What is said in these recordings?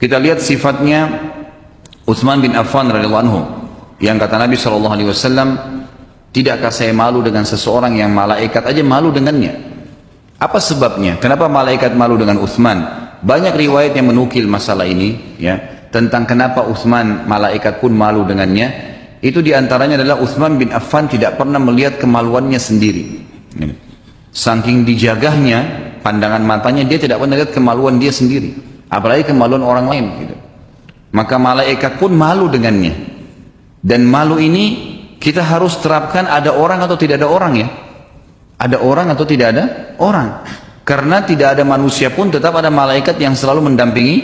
Kita lihat sifatnya Utsman bin Affan radhiyallahu anhu, yang kata Nabi SAW, tidakkah saya malu dengan seseorang yang malaikat aja malu dengannya? Apa sebabnya? Kenapa malaikat malu dengan Utsman? Banyak riwayat yang menukil masalah ini, ya, tentang kenapa Utsman malaikat pun malu dengannya. Itu diantaranya adalah Utsman bin Affan tidak pernah melihat kemaluannya sendiri. Saking dijagahnya pandangan matanya, dia tidak pernah lihat kemaluan dia sendiri, apalagi kemaluan orang lain, gitu. Maka malaikat pun malu dengannya. Dan malu ini kita harus terapkan, ada orang atau tidak ada orang, ya. Ada orang atau tidak ada orang. Karena tidak ada manusia pun tetap ada malaikat yang selalu mendampingi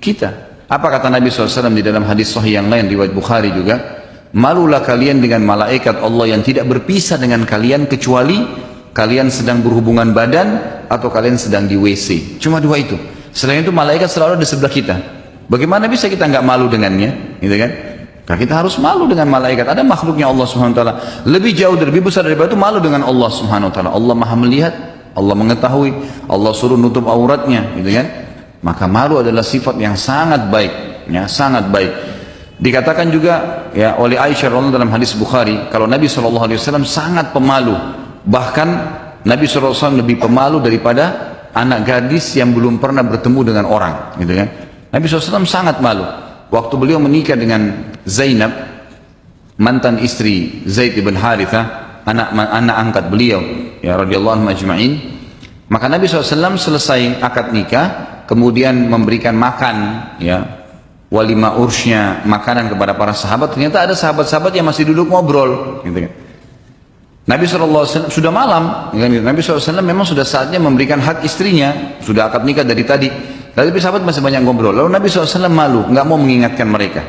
kita. Apa kata Nabi SAW di dalam hadis sahih yang lain riwayat Bukhari juga? Malulah kalian dengan malaikat Allah yang tidak berpisah dengan kalian kecuali kalian sedang berhubungan badan atau kalian sedang di WC. Cuma dua itu. Selain itu malaikat selalu ada di sebelah kita. Bagaimana bisa kita nggak malu dengannya, gitu kan? Karena kita harus malu dengan malaikat. Ada makhluknya Allah Subhanahu Wa Taala lebih jauh dan lebih besar daripada itu, malu dengan Allah Subhanahu Wa Taala. Allah Maha melihat, Allah mengetahui, Allah suruh nutup auratnya, gitu kan? Maka malu adalah sifat yang sangat baik, ya, sangat baik. Dikatakan juga, ya, oleh Aisyah radhiyallahu dalam hadis Bukhari, kalau Nabi SAW sangat pemalu. Bahkan Nabi SAW lebih pemalu daripada anak gadis yang belum pernah bertemu dengan orang, gitu kan? Nabi SAW sangat malu. Waktu beliau menikah dengan Zainab, mantan istri Zaid ibn Harithah, anak angkat beliau, ya, radhiyallahu anhum ajma'in. Maka Nabi SAW selesai akad nikah, kemudian memberikan makan, ya, walimah ursnya, makanan kepada para sahabat. Ternyata ada sahabat-sahabat yang masih duduk ngobrol, gitu kan. Nabi SAW sudah malam, Nabi SAW memang sudah saatnya memberikan hak istrinya, sudah akad nikah dari tadi. Tapi sahabat masih banyak ngobrol. Lalu Nabi SAW malu, nggak mau mengingatkan mereka.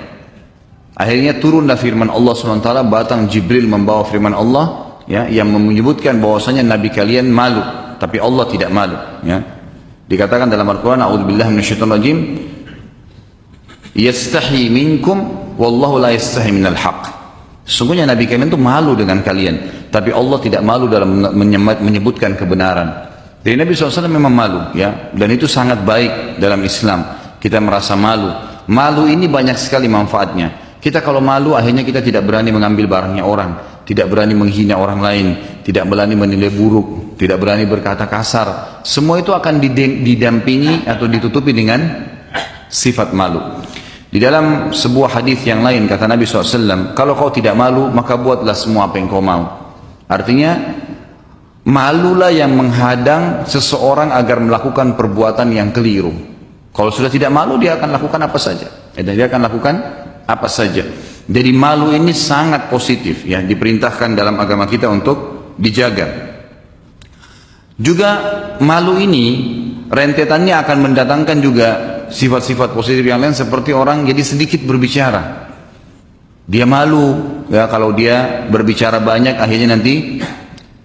Akhirnya turunlah firman Allah SWT, batang Jibril membawa firman Allah, ya, yang menyebutkan bahwasanya Nabi kalian malu, tapi Allah tidak malu, ya. Dikatakan dalam Al-Quran, A'udzubillahi minasyaitonirrajim, yastahi minkum wallahu la yastahi minal haq. Sungguhnya Nabi kalian itu malu dengan kalian, tapi Allah tidak malu dalam menyebutkan kebenaran. Jadi Nabi SAW memang malu, ya, dan itu sangat baik dalam Islam. Kita merasa malu. Malu ini banyak sekali manfaatnya. Kita kalau malu akhirnya kita tidak berani mengambil barangnya orang, tidak berani menghina orang lain, tidak berani menilai buruk, tidak berani berkata kasar. Semua itu akan didampingi atau ditutupi dengan sifat malu. Di dalam sebuah hadis yang lain kata Nabi SAW, kalau kau tidak malu maka buatlah semua apa yang kau mau. Artinya malulah yang menghadang seseorang agar melakukan perbuatan yang keliru. Kalau sudah tidak malu, dia akan lakukan apa saja. Dia akan lakukan apa saja. Jadi malu ini sangat positif, ya, diperintahkan dalam agama kita untuk dijaga. Juga malu ini rentetannya akan mendatangkan juga sifat-sifat positif yang lain, seperti orang jadi sedikit berbicara. Dia malu, ya, kalau dia berbicara banyak akhirnya nanti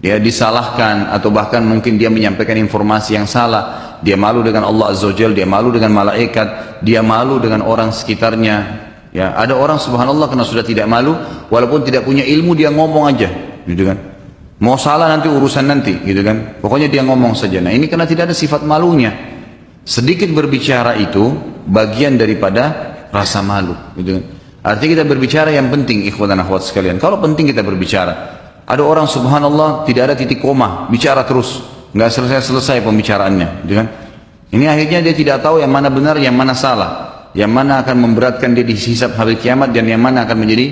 dia disalahkan, atau bahkan mungkin dia menyampaikan informasi yang salah. Dia malu dengan Allah Azza wa Jalla, dia malu dengan malaikat, dia malu dengan orang sekitarnya. Ya, ada orang subhanallah karena sudah tidak malu, walaupun tidak punya ilmu dia ngomong aja, gitu kan. Mau salah nanti urusan nanti, gitu kan. Pokoknya dia ngomong saja. Nah, ini karena tidak ada sifat malunya. Sedikit berbicara itu bagian daripada rasa malu, gitu kan. Artinya kita berbicara yang penting, ikhwan dan akhwat sekalian. Kalau penting kita berbicara. Ada orang subhanallah tidak ada titik koma, bicara terus, nggak selesai pembicaraannya, gitu kan? Ini akhirnya dia tidak tahu yang mana benar, yang mana salah, yang mana akan memberatkan dia di hisab hari kiamat, dan yang mana akan menjadi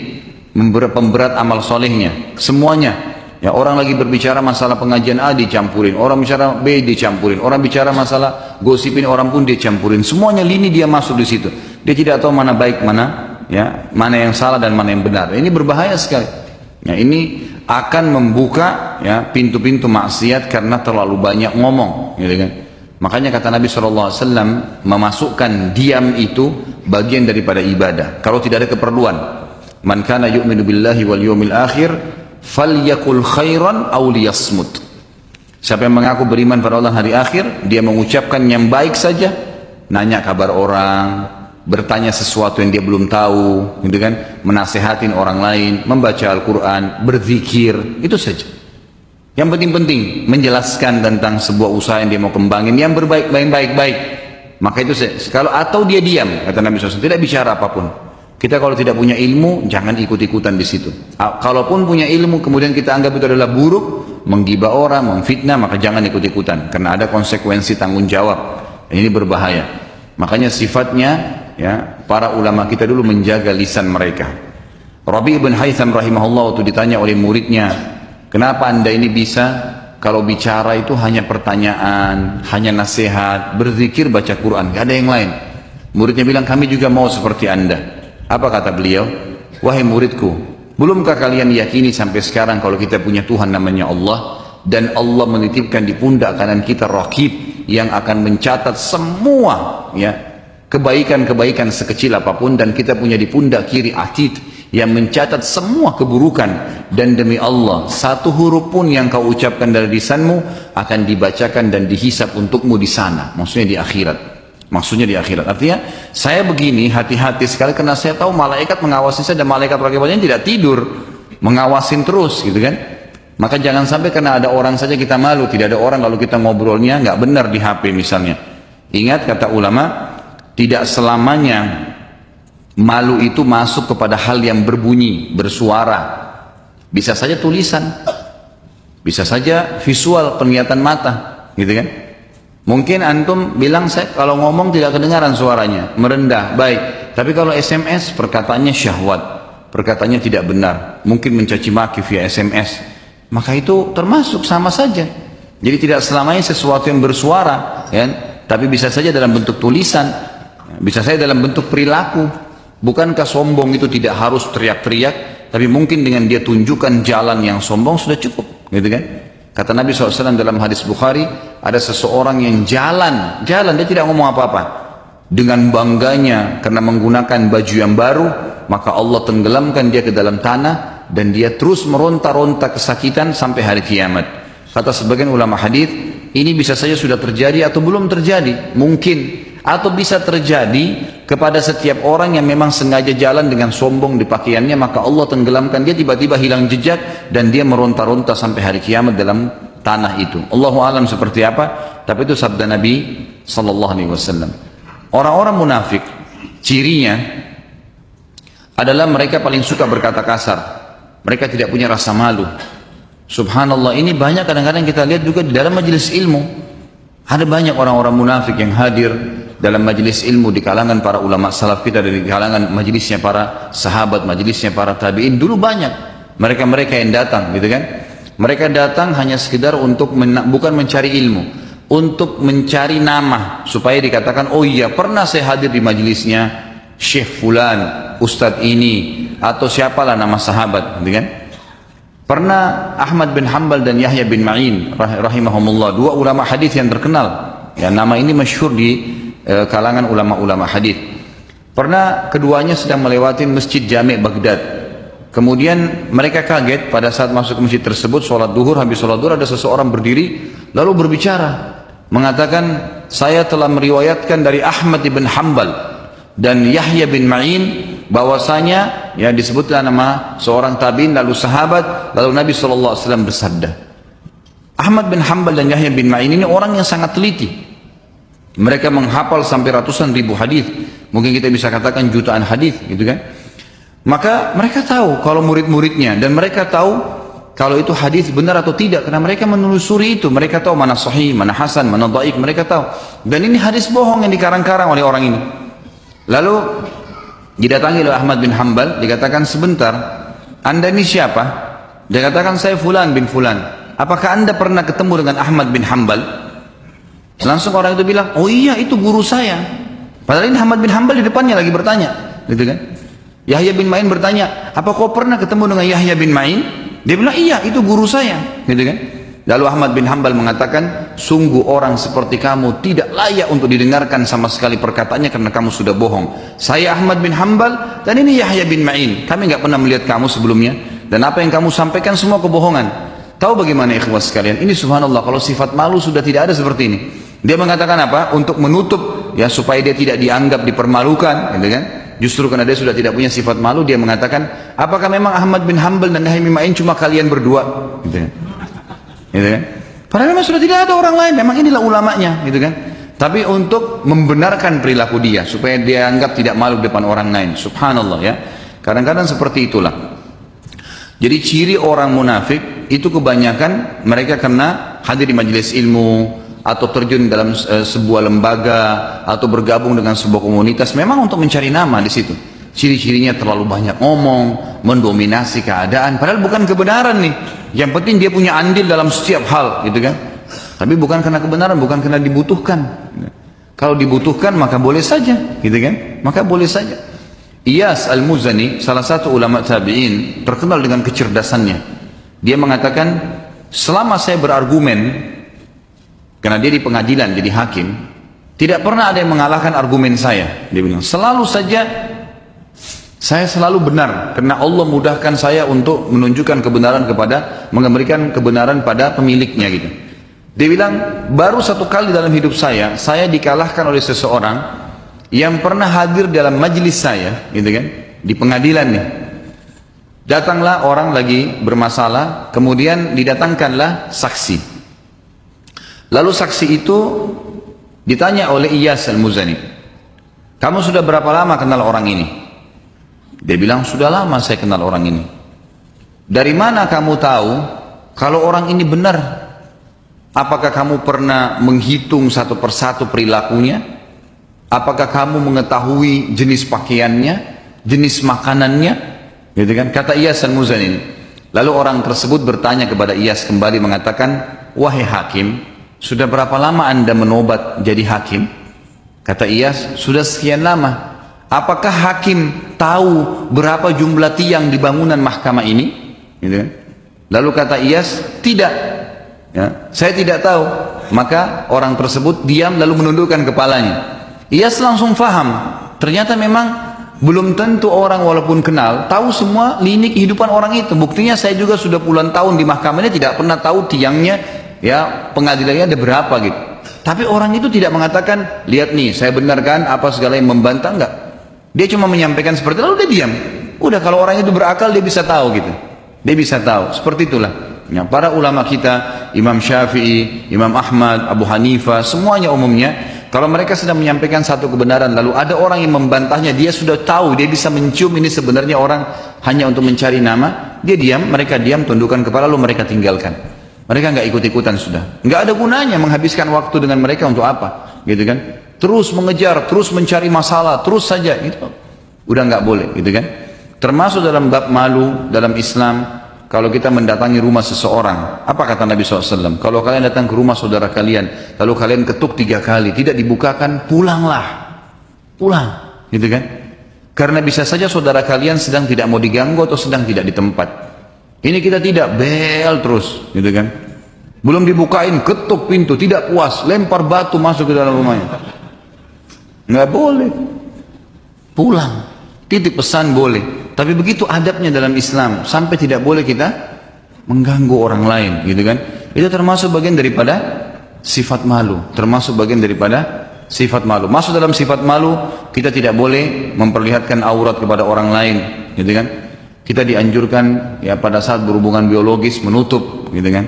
pemberat amal solehnya. Semuanya, ya, orang lagi berbicara masalah pengajian A dicampurin, orang bicara B dicampurin, orang bicara masalah gosipin orang pun dicampurin. Semuanya lini dia masuk di situ. Dia tidak tahu mana baik, mana, ya, mana yang salah dan mana yang benar. Ini berbahaya sekali. Nah, ini akan membuka, ya, pintu-pintu maksiat karena terlalu banyak ngomong, gitu kan. Makanya kata Nabi SAW, memasukkan diam itu bagian daripada ibadah. Kalau tidak ada keperluan, man kana yu'minu billahi wal yawmil akhir falyakul khairan aw liyasmut. Siapa yang mengaku beriman pada Allah hari akhir, dia mengucapkan yang baik saja, nanya kabar orang, bertanya sesuatu yang dia belum tahu, gitu kan, menasehatin orang lain, membaca Al-Quran, berzikir, itu saja. Yang penting-penting menjelaskan tentang sebuah usaha yang dia mau kembangin, yang berbaik-baik, Maka itu kalau atau dia diam, kata Nabi SAW, tidak bicara apapun. Kita kalau tidak punya ilmu, jangan ikut-ikutan di situ. Kalaupun punya ilmu, kemudian kita anggap itu adalah buruk, menggibah orang, memfitnah, maka jangan ikut-ikutan, karena ada konsekuensi tanggung jawab. Ini berbahaya. Makanya sifatnya, ya, para ulama kita dulu menjaga lisan mereka. Rabi' ibn Haytham rahimahullah waktu ditanya oleh muridnya, kenapa anda ini bisa kalau bicara itu hanya pertanyaan, hanya nasihat, berzikir, baca Quran, gak ada yang lain. Muridnya bilang, kami juga mau seperti anda. Apa kata beliau? Wahai muridku, belumkah kalian yakini sampai sekarang kalau kita punya Tuhan namanya Allah, dan Allah menitipkan di pundak kanan kita Raqib yang akan mencatat semua, ya, kebaikan-kebaikan sekecil apapun, dan kita punya di pundak kiri Atid yang mencatat semua keburukan, dan demi Allah satu huruf pun yang kau ucapkan dari lisanmu akan dibacakan dan dihisap untukmu di sana, maksudnya di akhirat. Maksudnya di akhirat. Artinya saya begini hati-hati sekali karena saya tahu malaikat mengawasi saya, dan malaikat raqibnya tidak tidur, mengawasin terus gitu kan. Maka jangan sampai karena ada orang saja kita malu, tidak ada orang lalu kita ngobrolnya nggak benar di HP misalnya. Ingat kata ulama, tidak selamanya malu itu masuk kepada hal yang berbunyi, bersuara. Bisa saja tulisan, bisa saja visual, penglihatan mata, gitu kan. Mungkin antum bilang, saya kalau ngomong tidak kedengaran suaranya, merendah, baik. Tapi kalau SMS, perkataannya syahwat, perkataannya tidak benar, mungkin mencaci maki via SMS, maka itu termasuk sama saja. Jadi tidak selamanya sesuatu yang bersuara, ya, tapi bisa saja dalam bentuk tulisan, bisa saja dalam bentuk perilaku. Bukankah sombong itu tidak harus teriak-teriak, tapi mungkin dengan dia tunjukkan jalan yang sombong sudah cukup, gitu kan? Kata Nabi SAW dalam hadis Bukhari, ada seseorang yang jalan, dia tidak ngomong apa-apa. Dengan bangganya karena menggunakan baju yang baru, maka Allah tenggelamkan dia ke dalam tanah, dan dia terus meronta-ronta kesakitan sampai hari kiamat. Kata sebagian ulama hadis, ini bisa saja sudah terjadi atau belum terjadi, mungkin. Atau bisa terjadi kepada setiap orang yang memang sengaja jalan dengan sombong di pakaiannya, maka Allah tenggelamkan dia, tiba-tiba hilang jejak, dan dia meronta-ronta sampai hari kiamat dalam tanah itu. Allahu alam seperti apa, tapi itu sabda Nabi SAW. Orang-orang munafik, cirinya adalah mereka paling suka berkata kasar, mereka tidak punya rasa malu. Subhanallah, ini banyak kadang-kadang kita lihat juga di dalam majelis ilmu. Ada banyak orang-orang munafik yang hadir dalam majelis ilmu di kalangan para ulama salaf kita, dari kalangan majelisnya para sahabat, majelisnya para tabi'in. Dulu banyak mereka-mereka yang datang, gitu kan. Mereka datang hanya sekedar untuk bukan mencari ilmu, untuk mencari nama, supaya dikatakan, oh iya pernah saya hadir di majelisnya Syekh Fulan, Ustadz ini, atau siapalah nama sahabat, gitu kan. Pernah Ahmad bin Hanbal dan Yahya bin Ma'in rahimahumullah, dua ulama hadis yang terkenal, ya, nama ini masyhur di kalangan ulama-ulama hadis. Pernah keduanya sedang melewati Masjid Jami' Baghdad. Kemudian mereka kaget pada saat masuk ke masjid tersebut, sholat duhur, habis sholat duhur ada seseorang berdiri lalu berbicara, mengatakan, saya telah meriwayatkan dari Ahmad bin Hanbal dan Yahya bin Ma'in bahwasanya, ya, disebutlah nama seorang tabi'in lalu sahabat, lalu Nabi SAW bersabda. Ahmad bin Hanbal dan Yahya bin Ma'in ini orang yang sangat teliti. Mereka menghafal sampai ratusan ribu hadis, mungkin kita bisa katakan jutaan hadis, gitu kan. Maka mereka tahu kalau murid-muridnya, dan mereka tahu kalau itu hadis benar atau tidak, karena mereka menelusuri itu. Mereka tahu mana sahih, mana hasan, mana dhaif, mereka tahu. Dan ini hadis bohong yang dikarang-karang oleh orang ini. Lalu didatangi oleh Ahmad bin Hanbal, dikatakan, sebentar, anda ini siapa? Dia katakan, saya Fulan bin Fulan. Apakah anda pernah ketemu dengan Ahmad bin Hanbal? Langsung orang itu bilang, oh iya itu guru saya. Padahal ini Ahmad bin Hanbal di depannya lagi bertanya, gitu kan. Yahya bin Ma'in bertanya, apa kau pernah ketemu dengan Yahya bin Ma'in? Dia bilang, iya itu guru saya, gitu kan. Lalu Ahmad bin Hanbal mengatakan, sungguh orang seperti kamu tidak layak untuk didengarkan sama sekali perkataannya, karena kamu sudah bohong. Saya Ahmad bin Hanbal dan ini Yahya bin Ma'in, kami nggak pernah melihat kamu sebelumnya, dan apa yang kamu sampaikan semua kebohongan. Tahu bagaimana ikhwas sekalian? Ini subhanallah, kalau sifat malu sudah tidak ada seperti ini. Dia mengatakan apa? Untuk menutup, ya, supaya dia tidak dianggap dipermalukan, gitu kan. Justru karena dia sudah tidak punya sifat malu, dia mengatakan, apakah memang Ahmad bin Hanbal dan Yahya bin Ma'in cuma kalian berdua, gitu kan. Gitu kan. Padahal memang sudah tidak ada orang lain, memang inilah ulamanya, gitu kan. Tapi untuk membenarkan perilaku dia, supaya dia anggap tidak malu di depan orang lain. Subhanallah ya. Kadang-kadang seperti itulah. Jadi ciri orang munafik itu kebanyakan mereka karena hadir di majelis ilmu atau terjun dalam sebuah lembaga atau bergabung dengan sebuah komunitas memang untuk mencari nama di situ. Ciri-cirinya terlalu banyak ngomong, mendominasi keadaan, padahal bukan kebenaran nih. Yang penting dia punya andil dalam setiap hal, gitu kan? Tapi bukan karena kebenaran, bukan karena dibutuhkan. Kalau dibutuhkan maka boleh saja, gitu kan? Maka boleh saja. Iyas Al-Muzani, salah satu ulama tabi'in, terkenal dengan kecerdasannya. Dia mengatakan, selama saya berargumen, karena dia di pengadilan jadi hakim, tidak pernah ada yang mengalahkan argumen saya. Dia bilang, selalu saja saya selalu benar, karena Allah mudahkan saya untuk menunjukkan kebenaran kepada, memberikan kebenaran pada pemiliknya gitu. Dia bilang, baru satu kali dalam hidup saya dikalahkan oleh seseorang yang pernah hadir dalam majelis saya, gitu kan, di pengadilan nih. Datanglah orang lagi bermasalah, kemudian didatangkanlah saksi. Lalu saksi itu ditanya oleh Iyas Al-Muzani, kamu sudah berapa lama kenal orang ini? Dia bilang, sudah lama saya kenal orang ini. Dari mana kamu tahu kalau orang ini benar? Apakah kamu pernah menghitung satu persatu perilakunya? Apakah kamu mengetahui jenis pakaiannya, jenis makanannya? Gitu kan? Kata Iyas Al-Muzani ini. Lalu orang tersebut bertanya kepada Iyas kembali mengatakan, wahai hakim, sudah berapa lama anda menobat jadi hakim? Kata Iyas, sudah sekian lama. Apakah hakim tahu berapa jumlah tiang di bangunan mahkamah ini? Gitu kan? Lalu kata Iyas, tidak. Ya, saya tidak tahu. Maka orang tersebut diam lalu menundukkan kepalanya. Iyas langsung faham. Ternyata memang belum tentu orang walaupun kenal tahu semua lini kehidupan orang itu. Buktinya saya juga sudah puluhan tahun di mahkamah ini tidak pernah tahu tiangnya, ya pengadilannya ada berapa gitu. Tapi orang itu tidak mengatakan, lihat nih saya benarkan apa segala yang membantah, enggak. Dia cuma menyampaikan seperti itu lalu dia diam. Udah, kalau orang itu berakal dia bisa tahu gitu. Dia bisa tahu. Seperti itulah. Ya, para ulama kita, Imam Syafi'i, Imam Ahmad, Abu Hanifah, semuanya umumnya, kalau mereka sedang menyampaikan satu kebenaran, lalu ada orang yang membantahnya, dia sudah tahu, dia bisa mencium ini sebenarnya orang hanya untuk mencari nama, dia diam, mereka diam, tundukkan kepala, lalu mereka tinggalkan. Mereka nggak ikut-ikutan sudah. Nggak ada gunanya menghabiskan waktu dengan mereka untuk apa, gitu kan? Terus mengejar, terus mencari masalah, terus saja, gitu. Udah nggak boleh, gitu kan? Termasuk dalam bab malu dalam Islam. Kalau kita mendatangi rumah seseorang, apa kata Nabi SAW? Kalau kalian datang ke rumah saudara kalian, lalu kalian ketuk 3 kali, tidak dibukakan, pulanglah. Pulang, gitu kan? Karena bisa saja saudara kalian sedang tidak mau diganggu atau sedang tidak di tempat. Ini kita tidak, bel terus, gitu kan? Belum dibukain, ketuk pintu, tidak puas, lempar batu masuk ke dalam rumahnya. Nggak boleh. Pulang. Titip pesan boleh. Tapi begitu adabnya dalam Islam, sampai tidak boleh kita mengganggu orang lain, gitu kan? Itu termasuk bagian daripada sifat malu, termasuk bagian daripada sifat malu. Masuk dalam sifat malu, kita tidak boleh memperlihatkan aurat kepada orang lain, gitu kan? Kita dianjurkan ya pada saat berhubungan biologis menutup, gitu kan?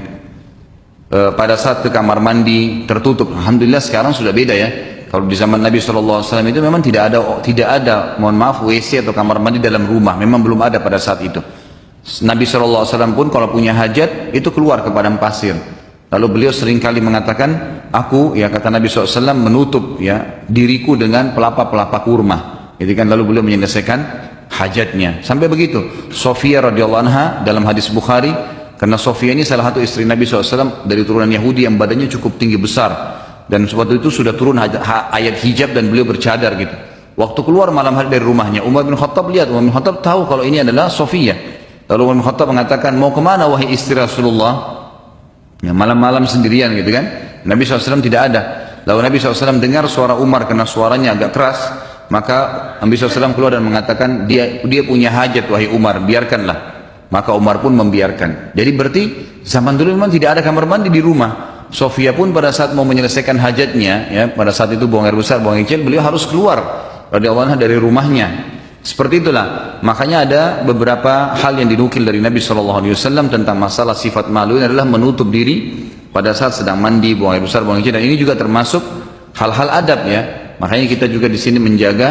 Pada saat ke kamar mandi tertutup. Alhamdulillah sekarang sudah beda ya. Kalau di zaman Nabi SAW itu memang tidak ada, mohon maaf, WC atau kamar mandi dalam rumah. Memang belum ada pada saat itu. Nabi SAW pun kalau punya hajat, itu keluar ke padang pasir. Lalu beliau seringkali mengatakan, aku, ya kata Nabi SAW, menutup ya diriku dengan pelapa-pelapa kurma. Jadi kan lalu beliau menyelesaikan hajatnya. Sampai begitu. Sofia radhiyallahu anha dalam hadis Bukhari, karena Sofia ini salah satu istri Nabi SAW dari turunan Yahudi yang badannya cukup tinggi besar. Dan waktu itu sudah turun ayat hijab dan beliau bercadar gitu. Waktu keluar malam hari dari rumahnya, Umar bin Khattab lihat, Umar bin Khattab tahu kalau ini adalah Sofia. Lalu Umar bin Khattab mengatakan, mau kemana wahai istri Rasulullah? Ya, malam-malam sendirian gitu kan. Nabi SAW tidak ada. Lalu Nabi SAW dengar suara Umar karena suaranya agak keras. Maka Nabi SAW keluar dan mengatakan, dia punya hajat wahai Umar, biarkanlah. Maka Umar pun membiarkan. Jadi berarti zaman dulu memang tidak ada kamar mandi di rumah. Sofia pun pada saat mau menyelesaikan hajatnya, ya pada saat itu buang air besar, buang air kecil, beliau harus keluar radhiyallahu anha dari rumahnya. Seperti itulah. Makanya ada beberapa hal yang dinukil dari Nabi SAW tentang masalah sifat malu ini adalah menutup diri pada saat sedang mandi, buang air besar, buang air kecil. Dan ini juga termasuk hal-hal adab ya. Makanya kita juga di sini menjaga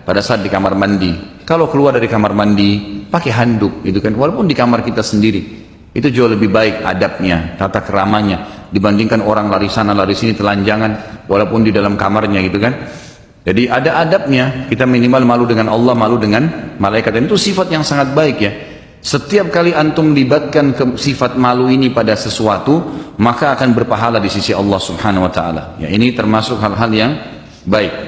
pada saat di kamar mandi. Kalau keluar dari kamar mandi, pakai handuk, gitu kan. Walaupun di kamar kita sendiri, itu jauh lebih baik adabnya, tata keramanya, dibandingkan orang lari sana lari sini telanjangan, walaupun di dalam kamarnya, gitu kan. Jadi ada adabnya, kita minimal malu dengan Allah, malu dengan malaikat. Dan itu sifat yang sangat baik ya. Setiap kali antum libatkan ke sifat malu ini pada sesuatu, maka akan berpahala di sisi Allah Subhanahu wa taala. Ya, ini termasuk hal-hal yang baik.